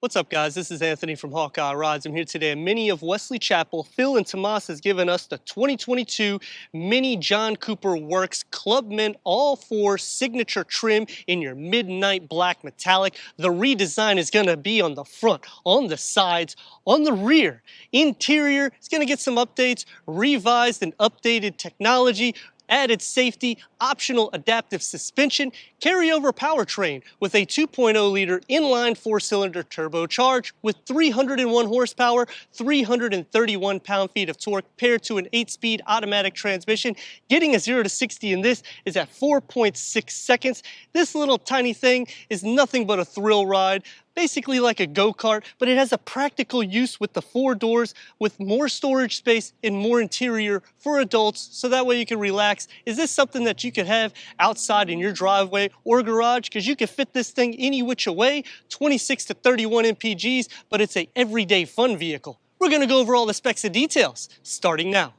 What's up, guys? This is Anthony from Hawkeye Rides. I'm here today at Mini of Wesley Chapel. Phil and Tomas has given us the 2022 Mini John Cooper Works Clubman all-4 signature trim in your midnight black metallic. The redesign is going to be on the front, on the sides, on the rear. Interior is going to get some updates, revised and updated technology, added safety, optional adaptive suspension, carryover powertrain with a 2.0-liter inline 4-cylinder turbocharged with 301 horsepower, 331 pound-feet of torque paired to an 8-speed automatic transmission. Getting a 0 to 60 in this is at 4.6 seconds. This little tiny thing is nothing but a thrill ride. Basically like a go-kart, but it has a practical use with the 4 doors with more storage space and more interior for adults, so that way you can relax. Is this something that you could have outside in your driveway or garage? Because you can fit this thing any which way, 26 to 31 mpgs, but it's a everyday fun vehicle. We're gonna go over all the specs and details, starting now.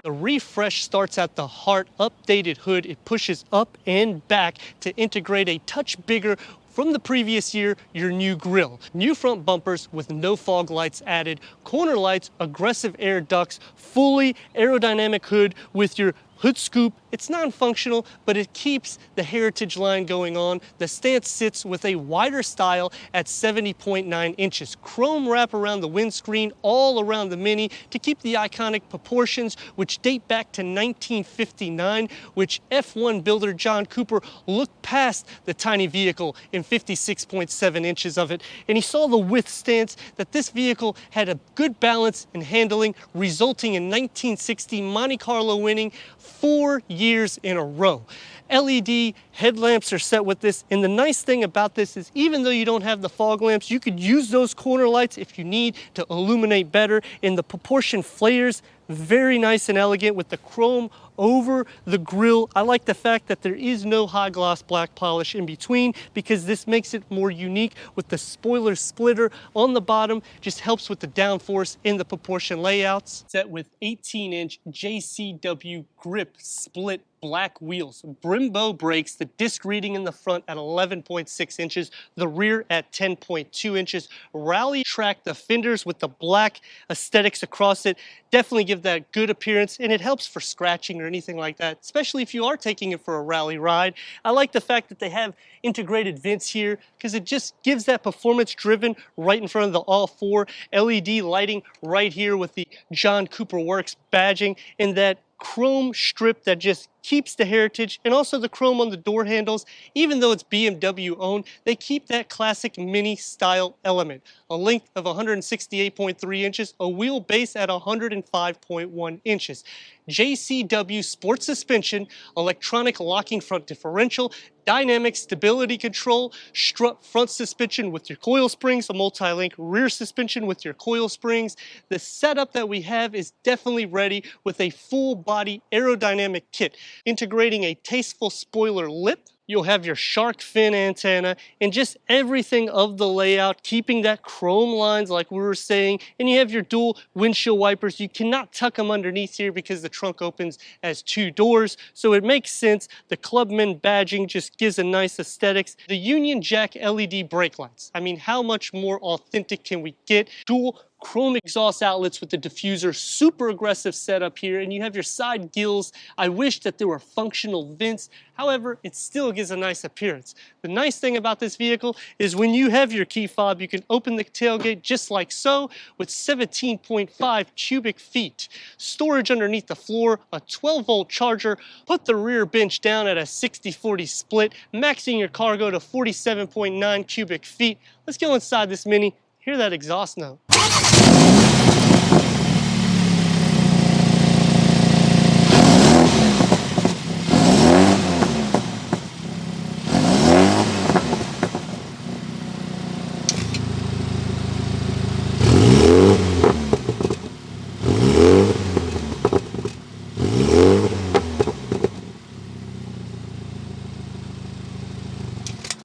The refresh starts at the heart, updated hood. It pushes up and back to integrate a touch bigger from the previous year, your new grille. New front bumpers with no fog lights added, corner lights, aggressive air ducts, fully aerodynamic hood with your hood scoop. It's non-functional, but it keeps the heritage line going on. The stance sits with a wider style at 70.9 inches. Chrome wrap around the windscreen, all around the Mini to keep the iconic proportions, which date back to 1959, which F1 builder John Cooper looked past the tiny vehicle in 56.7 inches of it, and he saw the width stance that this vehicle had a good balance in handling, resulting in 1960 Monte Carlo winning 4 years in a row. LED headlamps are set with this, and the nice thing about this is even though you don't have the fog lamps, you could use those corner lights if you need to illuminate better. And the proportion flares, very nice and elegant with the chrome over the grille. I like the fact that there is no high gloss black polish in between, because this makes it more unique with the spoiler splitter on the bottom. Just helps with the downforce in the proportion layouts. Set with 18-inch JCW grip split black wheels, Brembo brakes, the disc reading in the front at 11.6 inches, the rear at 10.2 inches, rally track the fenders with the black aesthetics across it. Definitely give that good appearance, and it helps for scratching or anything like that, especially if you are taking it for a rally ride. I like the fact that they have integrated vents here, because it just gives that performance driven right in front of the all-4. LED lighting right here with the John Cooper Works badging, and that chrome strip that just keeps the heritage, and also the chrome on the door handles. Even though it's BMW owned, they keep that classic Mini style element. A length of 168.3 inches, a wheelbase at 105.1 inches. JCW sport suspension, electronic locking front differential, dynamic stability control, strut front suspension with your coil springs, a multi-link rear suspension with your coil springs. The setup that we have is definitely ready with a full body aerodynamic kit, integrating a tasteful spoiler lip. You'll have your shark fin antenna and just everything of the layout, keeping that chrome lines like we were saying. And you have your dual windshield wipers. You cannot tuck them underneath here because the trunk opens as 2 doors. So it makes sense. The Clubman badging just gives a nice aesthetics. The Union Jack LED brake lights. I mean, how much more authentic can we get? Dual chrome exhaust outlets with the diffuser, super aggressive setup here, and you have your side gills. I wish that there were functional vents. However, it still gives a nice appearance. The nice thing about this vehicle is when you have your key fob, you can open the tailgate just like so with 17.5 cubic feet. Storage underneath the floor, a 12-volt charger, put the rear bench down at a 60-40 split, maxing your cargo to 47.9 cubic feet. Let's go inside this Mini. Hear that exhaust note.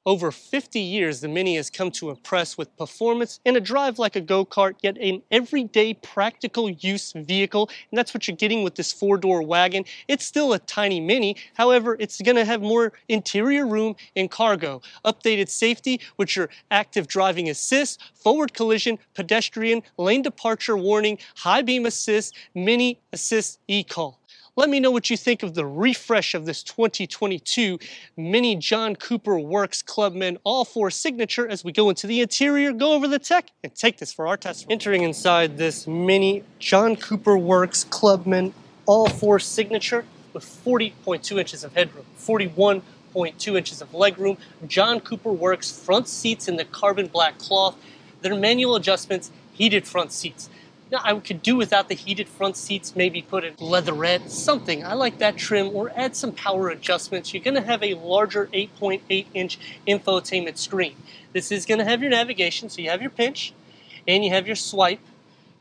Over 50 years, the Mini has come to impress with performance and a drive like a go-kart, yet an everyday practical use vehicle, and that's what you're getting with this four-door wagon. It's still a tiny Mini, however, it's going to have more interior room and cargo. Updated safety with your active driving assist, forward collision, pedestrian, lane departure warning, high beam assist, Mini assist e-call. Let me know what you think of the refresh of this 2022 Mini John Cooper Works Clubman all-four signature as we go into the interior, go over the tech, and take this for our test. Entering inside this Mini John Cooper Works Clubman all-four signature with 40.2 inches of headroom, 41.2 inches of legroom, John Cooper Works front seats in the carbon black cloth. They're manual adjustments, heated front seats. Now, I could do without the heated front seats, maybe put in leatherette, something. I like that trim, or add some power adjustments. You're going to have a larger 8.8-inch infotainment screen. This is going to have your navigation, so you have your pinch, and you have your swipe.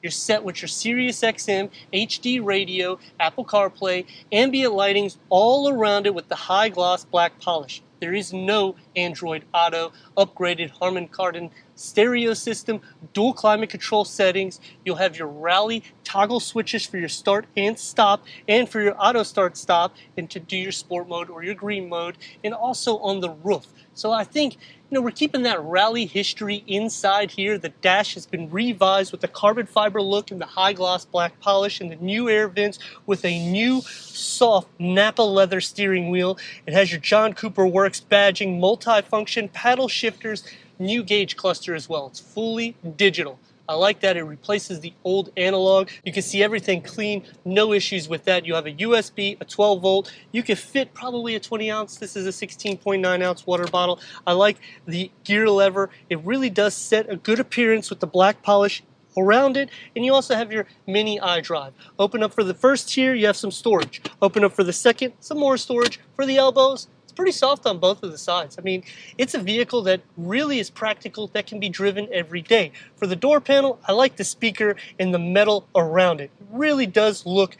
You're set with your Sirius XM, HD radio, Apple CarPlay, ambient lightings all around it with the high gloss black polish. There is no Android Auto, upgraded Harman Kardon stereo system, dual climate control settings. You'll have your rally toggle switches for your start and stop, and for your auto start stop, and to do your sport mode or your green mode, and also on the roof. So I think, we're keeping that rally history inside here. The dash has been revised with the carbon fiber look and the high gloss black polish and the new air vents with a new soft Napa leather steering wheel. It has your John Cooper Works badging, multi-function paddle shifters, new gauge cluster as well. It's fully digital. I like that. It replaces the old analog. You can see everything clean, no issues with that. You have a USB, a 12 volt. You can fit probably a 20 ounce. This is a 16.9 ounce water bottle. I like the gear lever. It really does set a good appearance with the black polish around it. And you also have your Mini iDrive. Open up for the first tier, you have some storage. Open up for the second, some more storage. For the elbows, pretty soft on both of the sides. I mean, it's a vehicle that really is practical, that can be driven every day. For the door panel, I like the speaker and the metal around it. It really does look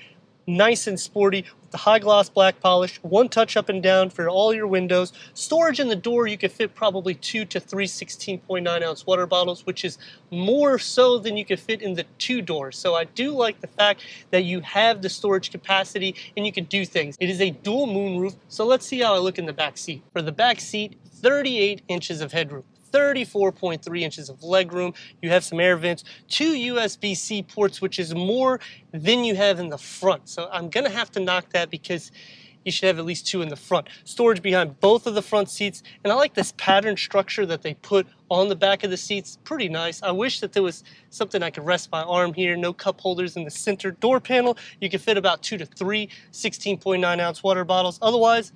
nice and sporty with the high gloss black polish, one touch up and down for all your windows. Storage in the door, you can fit probably 2 to 3 16.9 ounce water bottles, which is more so than you can fit in the two doors. So I do like the fact that you have the storage capacity and you can do things. It is a dual moonroof, so let's see how I look in the back seat. For the back seat, 38 inches of headroom, 34.3 inches of legroom. You have some air vents, 2 USB-C ports, which is more than you have in the front. So I'm gonna have to knock that because you should have at least 2 in the front. Storage behind both of the front seats, and I like this pattern structure that they put on the back of the seats. Pretty nice. I wish that there was something I could rest my arm here. No cup holders in the center door panel. You can fit about 2 to 3 16.9 ounce water bottles. Otherwise,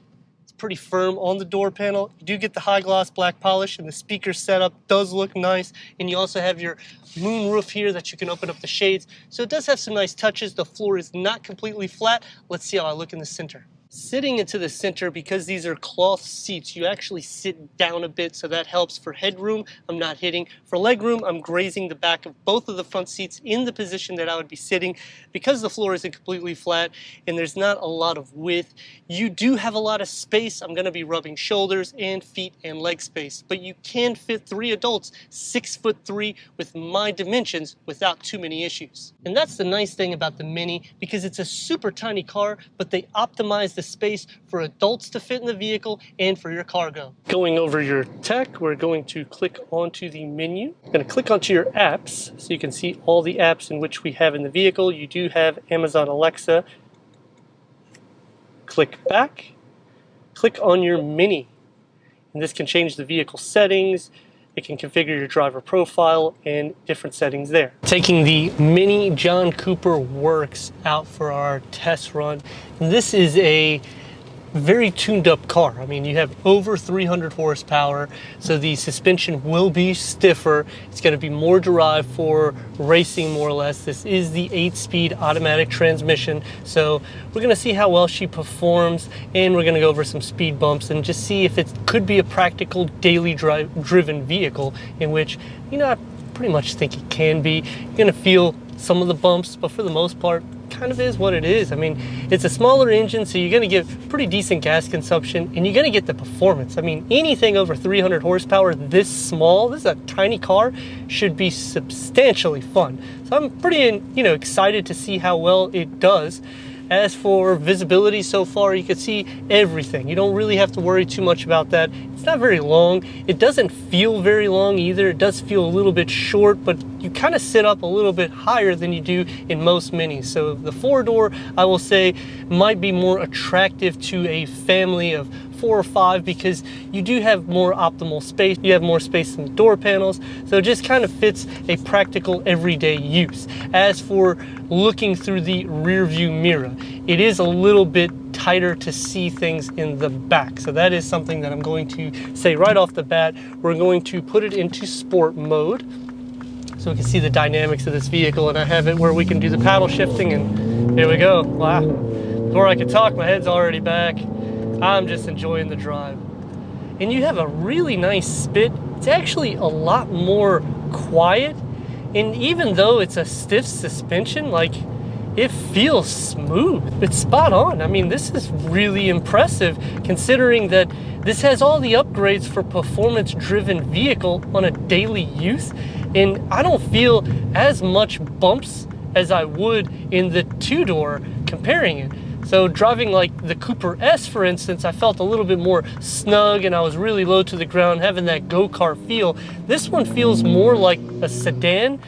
pretty firm on the door panel. You do get the high gloss black polish, and the speaker setup does look nice. And you also have your moon roof here that you can open up the shades. So it does have some nice touches. The floor is not completely flat. Let's see how I look in the center. Sitting into the center, because these are cloth seats, you actually sit down a bit, so that helps. For headroom, I'm not hitting. For legroom, I'm grazing the back of both of the front seats in the position that I would be sitting. Because the floor isn't completely flat and there's not a lot of width, you do have a lot of space. I'm going to be rubbing shoulders and feet and leg space, but you can fit 3 adults 6'3" with my dimensions without too many issues. And that's the nice thing about the Mini, because it's a super tiny car, but they optimize the space for adults to fit in the vehicle and for your cargo. Going over your tech, we're going to click onto the menu. I'm going to click onto your apps so you can see all the apps in which we have in the vehicle. You do have Amazon Alexa. Click back. Click on your Mini. And this can change the vehicle settings. It can configure your driver profile and different settings there. Taking the Mini John Cooper Works out for our test run. And this is a very tuned up car. I mean, you have over 300 horsepower, so the suspension will be stiffer. It's going to be more derived for racing, more or less. This is the 8-speed automatic transmission, so we're going to see how well she performs, and we're going to go over some speed bumps and just see if it could be a practical daily driven vehicle, in which, I pretty much think it can be. You're going to feel some of the bumps, but for the most part, kind of is what it is. I mean, it's a smaller engine, so you're gonna get pretty decent gas consumption, and you're gonna get the performance. I mean, anything over 300 horsepower this small, this is a tiny car, should be substantially fun. So I'm pretty, excited to see how well it does. As for visibility so far, you can see everything. You don't really have to worry too much about that. It's not very long. It doesn't feel very long either. It does feel a little bit short, but you kind of sit up a little bit higher than you do in most Minis. So the 4-door, I will say, might be more attractive to a family of 4 or 5 because you do have more optimal space. You have more space in the door panels, so it just kind of fits a practical everyday use. As for looking through the rear view mirror, it is a little bit tighter to see things in the back, so that is something that I'm going to say right off the bat. We're going to put it into sport mode so we can see the dynamics of this vehicle, and I have it where we can do the paddle shifting, and here we go. Wow, before I could talk, my head's already back. I'm just enjoying the drive. And you have a really nice spit. It's actually a lot more quiet. And even though it's a stiff suspension, like, it feels smooth. It's spot on. I mean, this is really impressive considering that this has all the upgrades for performance-driven vehicle on a daily use. And I don't feel as much bumps as I would in the 2-door comparing it. So driving like the Cooper S, for instance, I felt a little bit more snug and I was really low to the ground, having that go-kart feel. This one feels more like a sedan,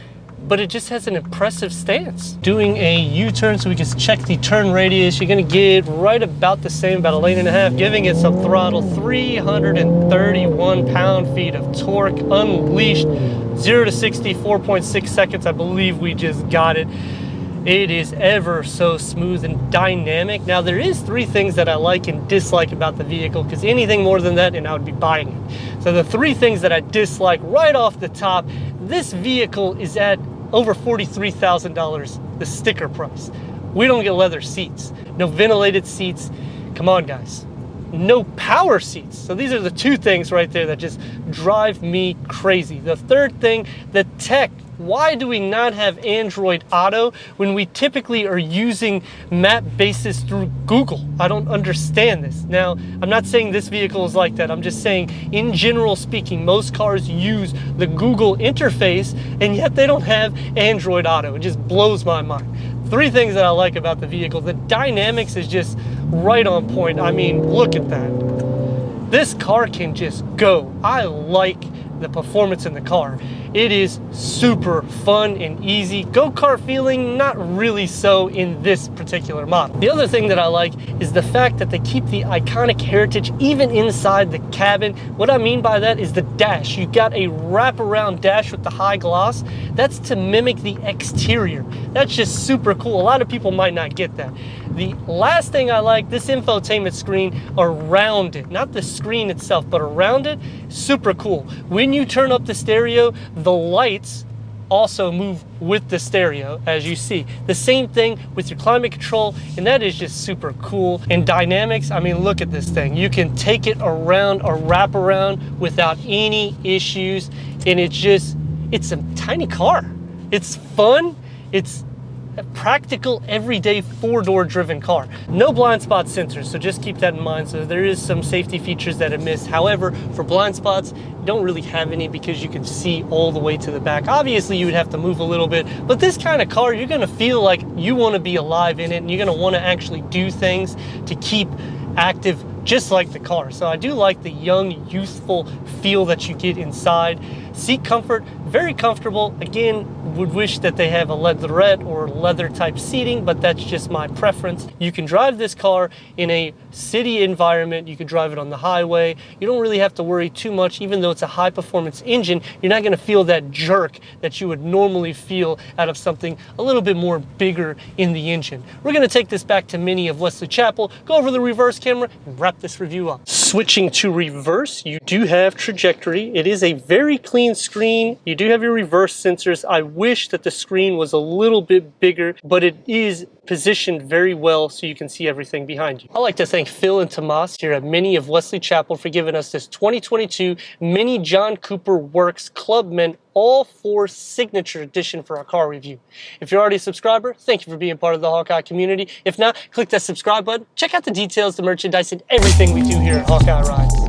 but it just has an impressive stance. Doing a U-turn so we can check the turn radius, you're gonna get right about the same, about 1.5 lanes, giving it some throttle, 331 pound-feet of torque unleashed, 0 to 60, 4.6 seconds. I believe we just got it. It is ever so smooth and dynamic. Now, there is 3 things that I like and dislike about the vehicle, because anything more than that and I would be buying it. So the 3 things that I dislike right off the top, this vehicle is at over $43,000, the sticker price. We don't get leather seats, no ventilated seats. Come on, guys. No power seats. So these are the 2 things right there that just drive me crazy. The 3rd thing, the tech. Why do we not have Android Auto when we typically are using map bases through Google? I don't understand this. Now, I'm not saying this vehicle is like that. I'm just saying, in general speaking, most cars use the Google interface, and yet they don't have Android Auto. It just blows my mind. 3 things that I like about the vehicle. The dynamics is just right on point. I mean, look at that. This car can just go. I like the performance in the car. It is super fun and easy. Go-kart feeling, not really so in this particular model. The other thing that I like is the fact that they keep the iconic heritage even inside the cabin. What I mean by that is the dash. You got a wraparound dash with the high gloss. That's to mimic the exterior. That's just super cool. A lot of people might not get that. The last thing I like, this infotainment screen around it, not the screen itself, but around it, super cool. When you turn up the stereo, the lights also move with the stereo, as you see. The same thing with your climate control, and that is just super cool. And dynamics, I mean, look at this thing. You can take it around or wrap around without any issues, and it's a tiny car. It's fun, it's a practical, everyday 4-door driven car. No blind spot sensors, so just keep that in mind. So there is some safety features that it missed. However, for blind spots, you don't really have any because you can see all the way to the back. Obviously, you would have to move a little bit, but this kind of car, you're gonna feel like you wanna be alive in it, and you're gonna wanna actually do things to keep active just like the car. So I do like the young, youthful feel that you get inside. Seat comfort, very comfortable. Again, would wish that they have a leatherette or leather type seating, but that's just my preference. You can drive this car in a city environment. You can drive it on the highway. You don't really have to worry too much. Even though it's a high performance engine, you're not gonna feel that jerk that you would normally feel out of something a little bit more bigger in the engine. We're gonna take this back to Mini of Wesley Chapel, go over the reverse camera, and wrap this review up. Switching to reverse, you do have trajectory. It is a very clean screen. You do have your reverse sensors. I wish that the screen was a little bit bigger, but it is positioned very well so you can see everything behind you. I'd like to thank Phil and Tomas here at Mini of Wesley Chapel for giving us this 2022 Mini John Cooper Works Clubman All-4 Signature Edition for our car review. If you're already a subscriber, thank you for being part of the Hawkeye community. If not, click that subscribe button. Check out the details, the merchandise, and everything we do here at Hawkeye Rides.